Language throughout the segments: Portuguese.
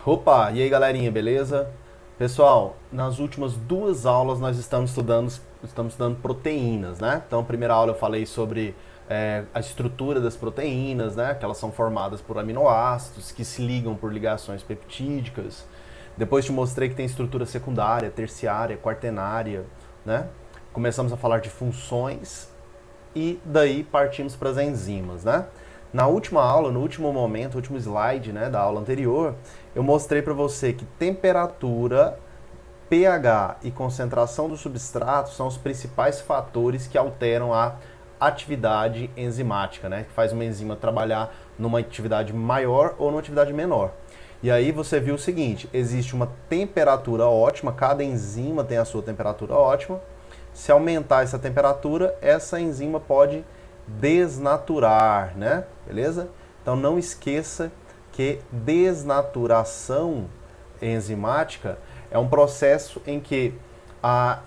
Opa, e aí galerinha, beleza? Pessoal, nas últimas duas aulas nós estamos estudando proteínas, né? Então, a primeira aula eu falei sobre a estrutura das proteínas, né? Que elas são formadas por aminoácidos que se ligam por ligações peptídicas. Depois te mostrei que tem estrutura secundária, terciária, quaternária, né? Começamos a falar de funções e daí partimos para as enzimas, né? Na última aula, no último momento, no último slide, né, da aula anterior, eu mostrei para você que temperatura, pH e concentração do substrato são os principais fatores que alteram a atividade enzimática, né, que faz uma enzima trabalhar numa atividade maior ou numa atividade menor. E aí você viu o seguinte, existe uma temperatura ótima, cada enzima tem a sua temperatura ótima. Se aumentar essa temperatura, essa enzima pode desnaturar, né? Beleza? Então não esqueça que desnaturação enzimática é um processo em que a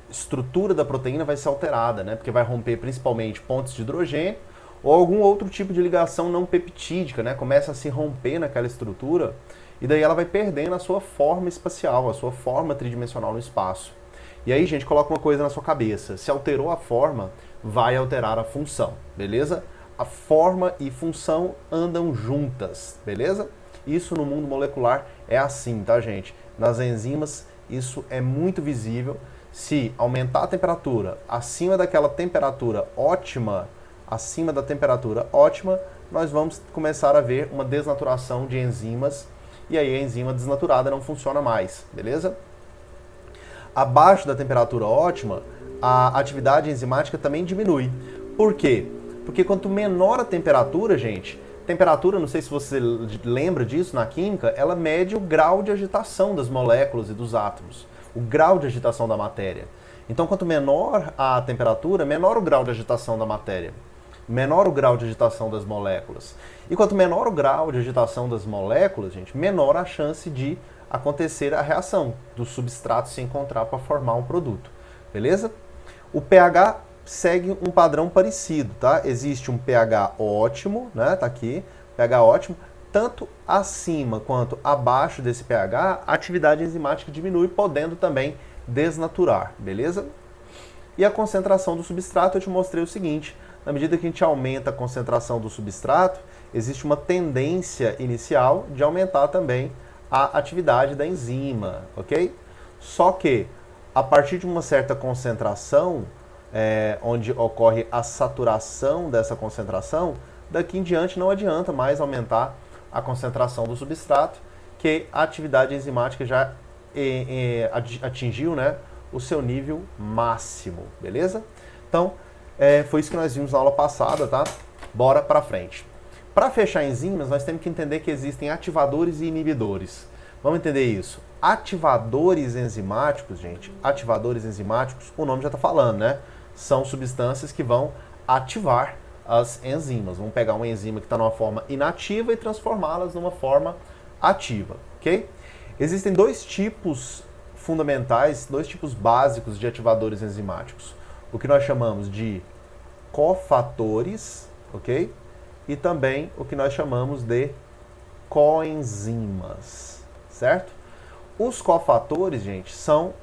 estrutura da proteína vai ser alterada, né? Porque vai romper principalmente pontos de hidrogênio ou algum outro tipo de ligação não peptídica, né? Começa a se romper naquela estrutura e daí ela vai perdendo a sua forma espacial, a sua forma tridimensional no espaço. E aí, gente, coloca uma coisa na sua cabeça. Se alterou a forma, vai alterar a função, beleza? A forma e função andam juntas, beleza? Isso no mundo molecular é assim, tá, gente? Nas enzimas, isso é muito visível. Se aumentar a temperatura acima daquela temperatura ótima, nós vamos começar a ver uma desnaturação de enzimas e aí a enzima desnaturada não funciona mais, beleza? Abaixo da temperatura ótima, a atividade enzimática também diminui. Por quê? Porque quanto menor a temperatura, gente, temperatura, não sei se você lembra disso na química, ela mede o grau de agitação das moléculas e dos átomos, o grau de agitação da matéria. Então, quanto menor a temperatura, menor o grau de agitação da matéria, menor o grau de agitação das moléculas. E quanto menor o grau de agitação das moléculas, gente, menor a chance de acontecer a reação do substrato se encontrar para formar um produto, beleza? O pH segue um padrão parecido, tá? Existe um pH ótimo, né? Tá aqui, pH ótimo. Tanto acima quanto abaixo desse pH, a atividade enzimática diminui, podendo também desnaturar, beleza? E a concentração do substrato, eu te mostrei o seguinte, na medida que a gente aumenta a concentração do substrato, existe uma tendência inicial de aumentar também a atividade da enzima, ok? Só que, a partir de uma certa concentração, onde ocorre a saturação dessa concentração, daqui em diante não adianta mais aumentar a concentração do substrato, que a atividade enzimática já atingiu, né, o seu nível máximo, beleza? Então, foi isso que nós vimos na aula passada, tá? Bora pra frente. Para fechar enzimas, nós temos que entender que existem ativadores e inibidores. Vamos entender isso. Ativadores enzimáticos, gente, ativadores enzimáticos, o nome já está falando, né? São substâncias que vão ativar as enzimas. Vamos pegar uma enzima que está numa forma inativa e transformá-las numa forma ativa, ok? Existem dois tipos fundamentais, dois tipos básicos de ativadores enzimáticos. O que nós chamamos de cofatores, ok? E também o que nós chamamos de coenzimas, certo? Os cofatores, gente, são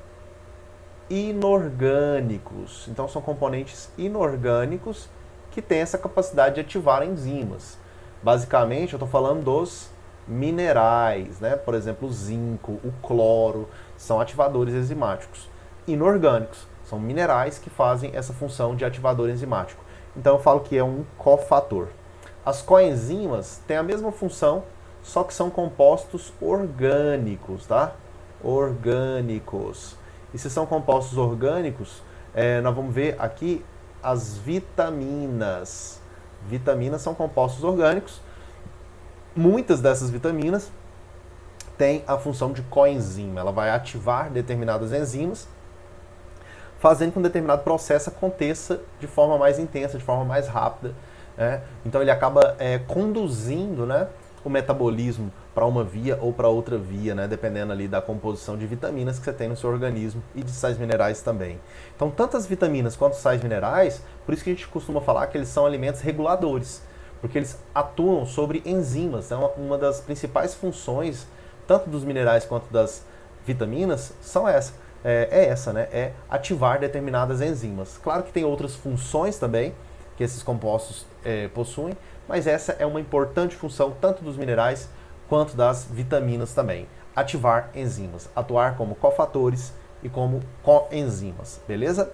inorgânicos. Então, são componentes inorgânicos que têm essa capacidade de ativar enzimas. Basicamente, eu estou falando dos minerais, né? Por exemplo, o zinco, o cloro, são ativadores enzimáticos. Inorgânicos, são minerais que fazem essa função de ativador enzimático. Então, eu falo que é um cofator. As coenzimas têm a mesma função, só que são compostos orgânicos, tá? Orgânicos. E se são compostos orgânicos, nós vamos ver aqui as vitaminas. Vitaminas são compostos orgânicos. Muitas dessas vitaminas têm a função de coenzima. Ela vai ativar determinadas enzimas, fazendo com que um determinado processo aconteça de forma mais intensa, de forma mais rápida. Então ele acaba conduzindo, né, o metabolismo para uma via ou para outra via, né, dependendo ali da composição de vitaminas que você tem no seu organismo e de sais minerais também. Então, tanto as vitaminas quanto os sais minerais, por isso que a gente costuma falar que eles são alimentos reguladores, porque eles atuam sobre enzimas. Então, uma das principais funções tanto dos minerais quanto das vitaminas, são essa, né? É ativar determinadas enzimas. Claro que tem outras funções também que esses compostos possuem, mas essa é uma importante função tanto dos minerais quanto das vitaminas também. Ativar enzimas, atuar como cofatores e como coenzimas, beleza?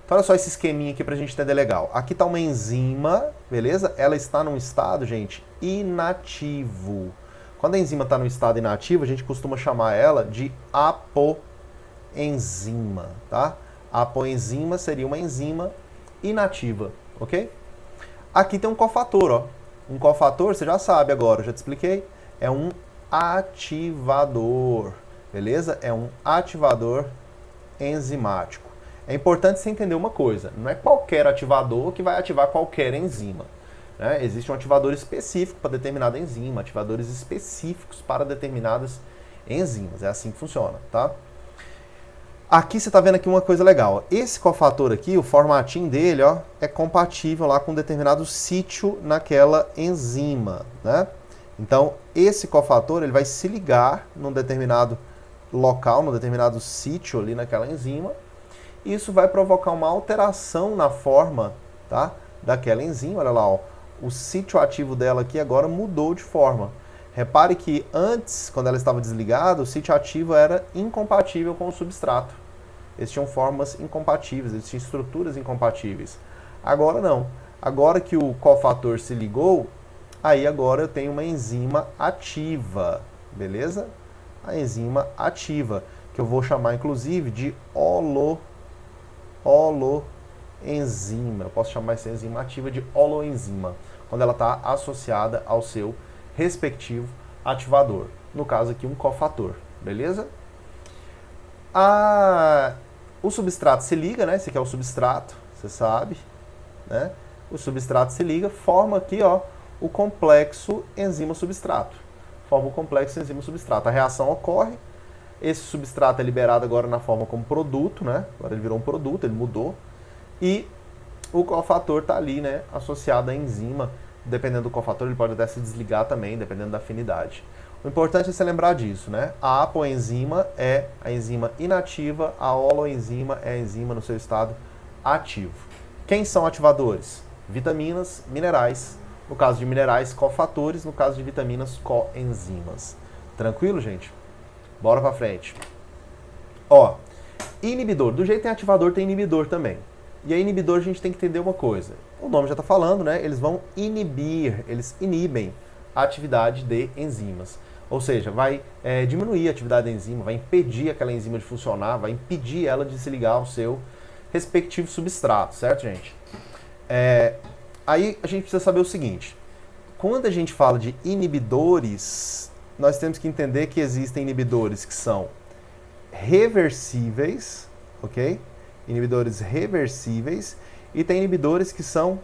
Então olha só esse esqueminha aqui pra gente entender legal. Aqui está uma enzima, beleza? Ela está num estado, gente, inativo. Quando a enzima está no estado inativo, a gente costuma chamar ela de apoenzima, tá? A apoenzima seria uma enzima inativa, ok? Aqui tem um cofator, ó. Um cofator, você já sabe agora, eu já te expliquei, é um ativador, beleza? É um ativador enzimático. É importante você entender uma coisa, não é qualquer ativador que vai ativar qualquer enzima. Né? Existe um ativador específico para determinada enzima, ativadores específicos para determinadas enzimas. É assim que funciona, tá? Aqui você está vendo aqui uma coisa legal. Esse cofator aqui, o formatinho dele, ó, é compatível lá com um determinado sítio naquela enzima, né? Então, esse cofator ele vai se ligar num determinado local, num determinado sítio ali naquela enzima. Isso vai provocar uma alteração na forma, tá, daquela enzima. Olha lá, ó, o sítio ativo dela aqui agora mudou de forma. Repare que antes, quando ela estava desligada, o sítio ativo era incompatível com o substrato. Eles tinham formas incompatíveis, eles tinham estruturas incompatíveis. Agora não. Agora que o cofator se ligou, aí agora eu tenho uma enzima ativa, beleza? A enzima ativa, que eu vou chamar inclusive de holoenzima. Eu posso chamar essa enzima ativa de holoenzima, quando ela está associada ao seu respectivo ativador. No caso aqui, um cofator, beleza? O substrato se liga, né? Esse aqui é o substrato, você sabe, né? O substrato se liga, forma aqui, ó, o complexo enzima-substrato. Forma o complexo enzima-substrato. A reação ocorre, esse substrato é liberado agora na forma como produto, né? Agora ele virou um produto, ele mudou. E o cofator está ali, né? Associado à enzima. Dependendo do cofator, ele pode até se desligar também, dependendo da afinidade. O importante é você lembrar disso, né? A apoenzima é a enzima inativa, a holoenzima é a enzima no seu estado ativo. Quem são ativadores? Vitaminas, minerais. No caso de minerais, cofatores. No caso de vitaminas, coenzimas. Tranquilo, gente? Bora pra frente. Ó, inibidor. Do jeito que tem ativador, tem inibidor também. E a inibidor a gente tem que entender uma coisa. O nome já está falando, né? Eles vão inibir, eles inibem a atividade de enzimas. Ou seja, vai diminuir a atividade da enzima, vai impedir aquela enzima de funcionar, vai impedir ela de se ligar ao seu respectivo substrato, certo, gente? Aí a gente precisa saber o seguinte. Quando a gente fala de inibidores, nós temos que entender que existem inibidores que são reversíveis, ok? Inibidores reversíveis, e tem inibidores que são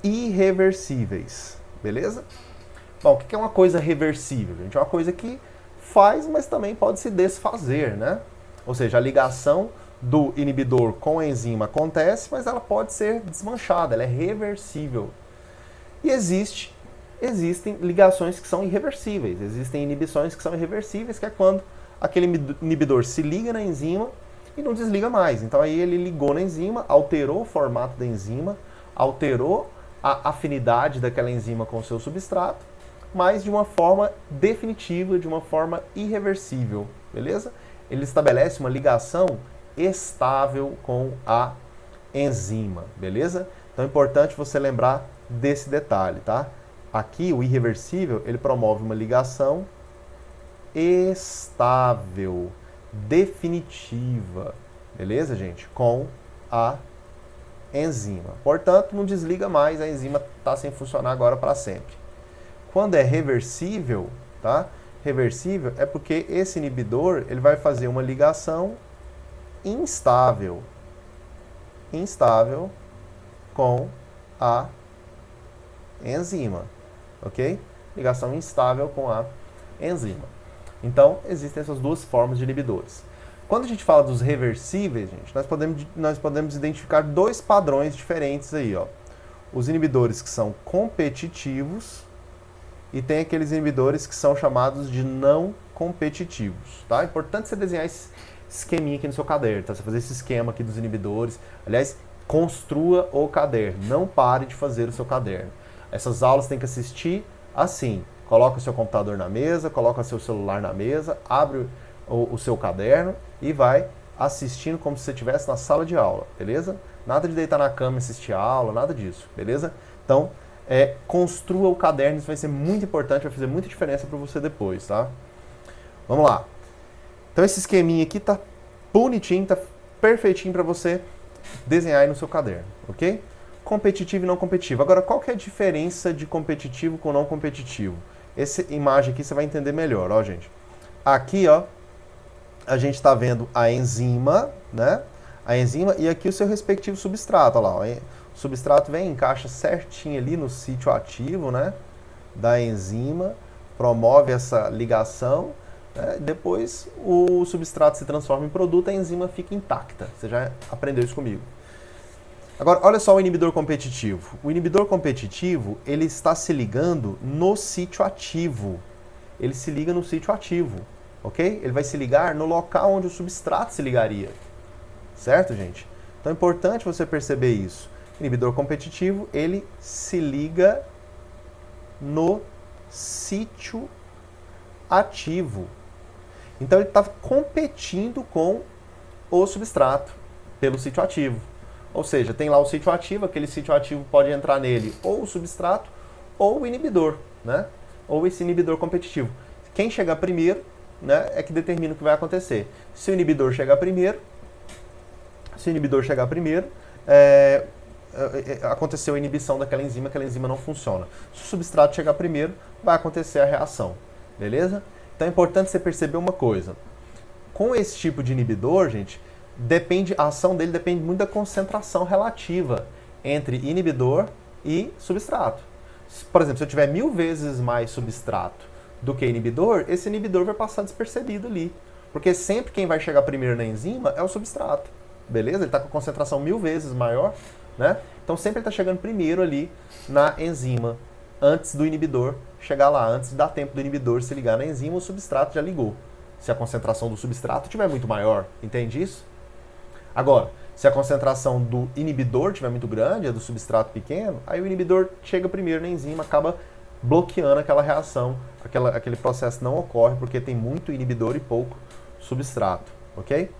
irreversíveis, beleza? Bom, o que é uma coisa reversível, gente? É uma coisa que faz, mas também pode se desfazer, né? Ou seja, a ligação do inibidor com a enzima acontece, mas ela pode ser desmanchada, ela é reversível. E existem ligações que são irreversíveis, existem inibições que são irreversíveis, que é quando aquele inibidor se liga na enzima e não desliga mais. Então aí ele ligou na enzima, alterou o formato da enzima, alterou a afinidade daquela enzima com o seu substrato, mas de uma forma definitiva, de uma forma irreversível, beleza? Ele estabelece uma ligação estável com a enzima, beleza? Então é importante você lembrar desse detalhe, tá? Aqui o irreversível, ele promove uma ligação estável, definitiva, beleza, gente? Com a enzima. Portanto, não desliga mais, a enzima está sem funcionar agora para sempre. Quando é reversível, tá? Reversível é porque esse inibidor ele vai fazer uma ligação instável com a enzima, ok? Ligação instável com a enzima. Então, existem essas duas formas de inibidores. Quando a gente fala dos reversíveis, gente, nós podemos identificar dois padrões diferentes aí, ó. Os inibidores que são competitivos e tem aqueles inibidores que são chamados de não competitivos, tá? É importante você desenhar esse esqueminha aqui no seu caderno, tá? Você fazer esse esquema aqui dos inibidores. Aliás, construa o caderno, não pare de fazer o seu caderno. Essas aulas tem que assistir assim. Coloca o seu computador na mesa, coloca o seu celular na mesa, abre o seu caderno e vai assistindo como se você estivesse na sala de aula, beleza? Nada de deitar na cama e assistir a aula, nada disso, beleza? Então, construa o caderno, isso vai ser muito importante, vai fazer muita diferença para você depois, tá? Vamos lá. Então, esse esqueminha aqui tá bonitinho, tá perfeitinho para você desenhar aí no seu caderno, ok? Competitivo e não competitivo. Agora, qual que é a diferença de competitivo com não competitivo? Essa imagem aqui você vai entender melhor, ó, gente. Aqui, ó, a gente está vendo a enzima, né? A enzima e aqui o seu respectivo substrato, ó lá. Ó. O substrato vem, encaixa certinho ali no sítio ativo, né? Da enzima, promove essa ligação, né? Depois o substrato se transforma em produto, a enzima fica intacta. Você já aprendeu isso comigo. Agora, olha só o inibidor competitivo. O inibidor competitivo, ele está se ligando no sítio ativo. Ele se liga no sítio ativo, ok? Ele vai se ligar no local onde o substrato se ligaria. Certo, gente? Então é importante você perceber isso. O inibidor competitivo, ele se liga no sítio ativo. Então ele está competindo com o substrato pelo sítio ativo. Ou seja, tem lá o sítio ativo, aquele sítio ativo pode entrar nele ou o substrato ou o inibidor, né? Ou esse inibidor competitivo. Quem chegar primeiro, né, é que determina o que vai acontecer. Se o inibidor chegar primeiro, aconteceu a inibição daquela enzima, aquela enzima não funciona. Se o substrato chegar primeiro, vai acontecer a reação, beleza? Então é importante você perceber uma coisa. Com esse tipo de inibidor, gente, a ação dele depende muito da concentração relativa entre inibidor e substrato. Por exemplo, se eu tiver 1000 vezes mais substrato do que inibidor, esse inibidor vai passar despercebido ali. Porque sempre quem vai chegar primeiro na enzima é o substrato. Beleza? Ele está com a concentração 1000 vezes maior, né? Então sempre ele está chegando primeiro ali na enzima, antes do inibidor chegar lá, antes de dar tempo do inibidor se ligar na enzima, o substrato já ligou. Se a concentração do substrato estiver muito maior, entende isso? Agora, se a concentração do inibidor estiver muito grande, a do substrato pequeno, aí o inibidor chega primeiro na enzima, acaba bloqueando aquela reação, aquele processo não ocorre porque tem muito inibidor e pouco substrato, ok?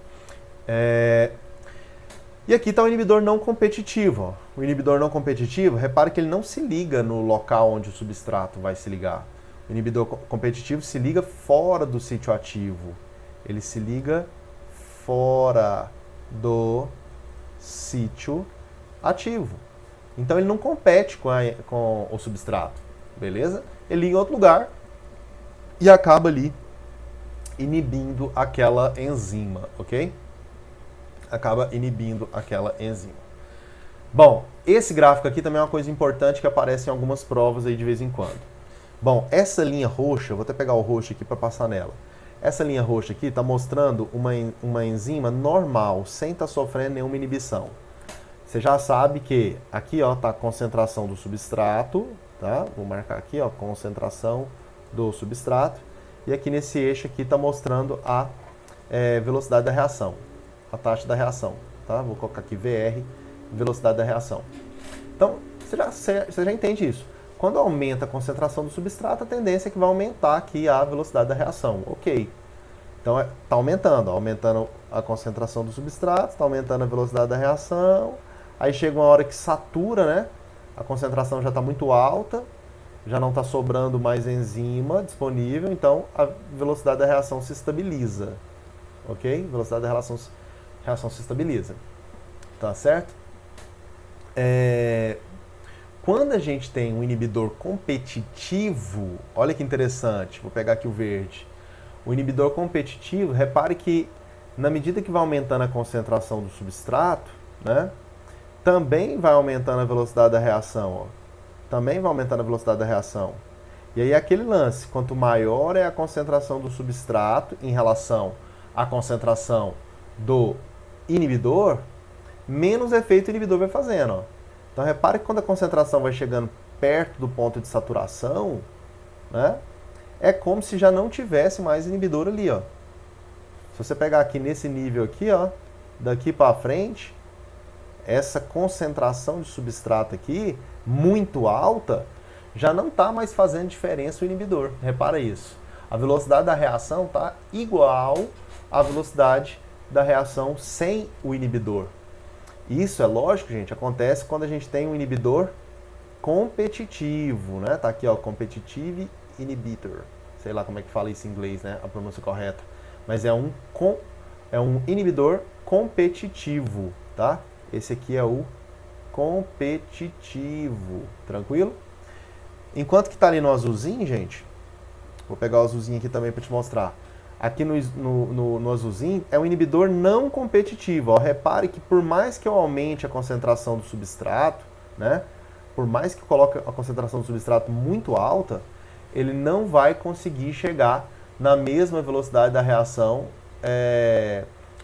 E aqui está o inibidor não competitivo. Ó. O inibidor não competitivo, repare que ele não se liga no local onde o substrato vai se ligar. O inibidor competitivo se liga fora do sítio ativo. Ele se liga fora do sítio ativo. Então ele não compete com o substrato, beleza? Ele liga em outro lugar e acaba ali inibindo aquela enzima, ok? Acaba inibindo aquela enzima. Bom, esse gráfico aqui também é uma coisa importante que aparece em algumas provas aí de vez em quando. Bom, essa linha roxa, vou até pegar o roxo aqui para passar nela. Essa linha roxa aqui está mostrando uma enzima normal, sem estar sofrendo nenhuma inibição. Você já sabe que aqui está a concentração do substrato, tá? Vou marcar aqui, ó, concentração do substrato. E aqui nesse eixo aqui está mostrando a velocidade da reação, a taxa da reação, tá? Vou colocar aqui VR, velocidade da reação. Então, você já entende isso. Quando aumenta a concentração do substrato, a tendência é que vai aumentar aqui a velocidade da reação. Ok. Então, está aumentando a concentração do substrato, está aumentando a velocidade da reação. Aí chega uma hora que satura, né? A concentração já está muito alta, já não está sobrando mais enzima disponível, então a velocidade da reação se estabiliza. Ok? A velocidade da reação se estabiliza. Tá certo? Quando a gente tem um inibidor competitivo, olha que interessante, vou pegar aqui o verde. O inibidor competitivo, repare que na medida que vai aumentando a concentração do substrato, né, também vai aumentando a velocidade da reação. Ó. Também vai aumentando a velocidade da reação. E aí aquele lance, quanto maior é a concentração do substrato em relação à concentração do inibidor, menos efeito o inibidor vai fazendo. Ó. Então repare que quando a concentração vai chegando perto do ponto de saturação, né, é como se já não tivesse mais inibidor ali, ó. Se você pegar aqui nesse nível aqui, ó, daqui para frente, essa concentração de substrato aqui, muito alta, já não está mais fazendo diferença o inibidor. Repara isso. A velocidade da reação está igual à velocidade da reação sem o inibidor. Isso é lógico, gente, acontece quando a gente tem um inibidor competitivo, né? Tá aqui, ó, competitive inhibitor. Sei lá como é que fala isso em inglês, né? A pronúncia correta. Mas é um inibidor competitivo, tá? Esse aqui é o competitivo, tranquilo? Enquanto que tá ali no azulzinho, gente, vou pegar o azulzinho aqui também para te mostrar. Aqui no azulzinho é um inibidor não competitivo. Ó, repare que por mais que eu aumente a concentração do substrato, né? Por mais que eu coloque a concentração do substrato muito alta, ele não vai conseguir chegar na mesma velocidade da reação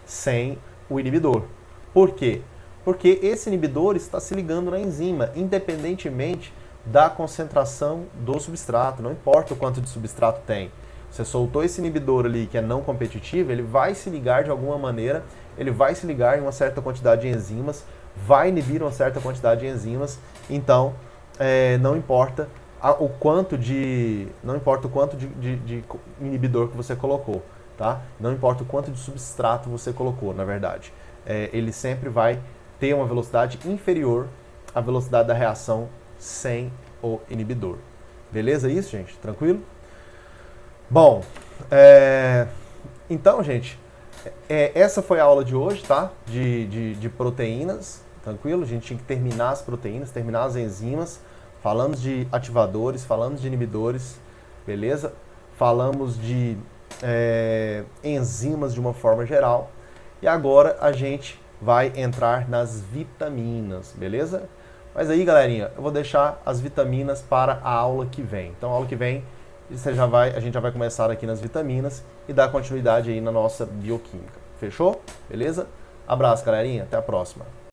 sem o inibidor. Por quê? Porque esse inibidor está se ligando na enzima, independentemente da concentração do substrato. Não importa o quanto de substrato tem. Você soltou esse inibidor ali que é não competitivo, ele vai se ligar de alguma maneira, ele vai se ligar em uma certa quantidade de enzimas, vai inibir uma certa quantidade de enzimas, então não importa o quanto de inibidor que você colocou, tá? Não importa o quanto de substrato você colocou, na verdade. Ele sempre vai ter uma velocidade inferior à velocidade da reação sem o inibidor. Beleza isso, gente? Tranquilo? Bom, então, gente, essa foi a aula de hoje, tá? De proteínas, tranquilo? A gente tinha que terminar as proteínas, terminar as enzimas. Falamos de ativadores, falamos de inibidores, beleza? Falamos de enzimas de uma forma geral. E agora a gente vai entrar nas vitaminas, beleza? Mas aí, galerinha, eu vou deixar as vitaminas para a aula que vem. Então, a aula que vem, a gente já vai começar aqui nas vitaminas e dar continuidade aí na nossa bioquímica. Fechou? Beleza? Abraço, galerinha. Até a próxima.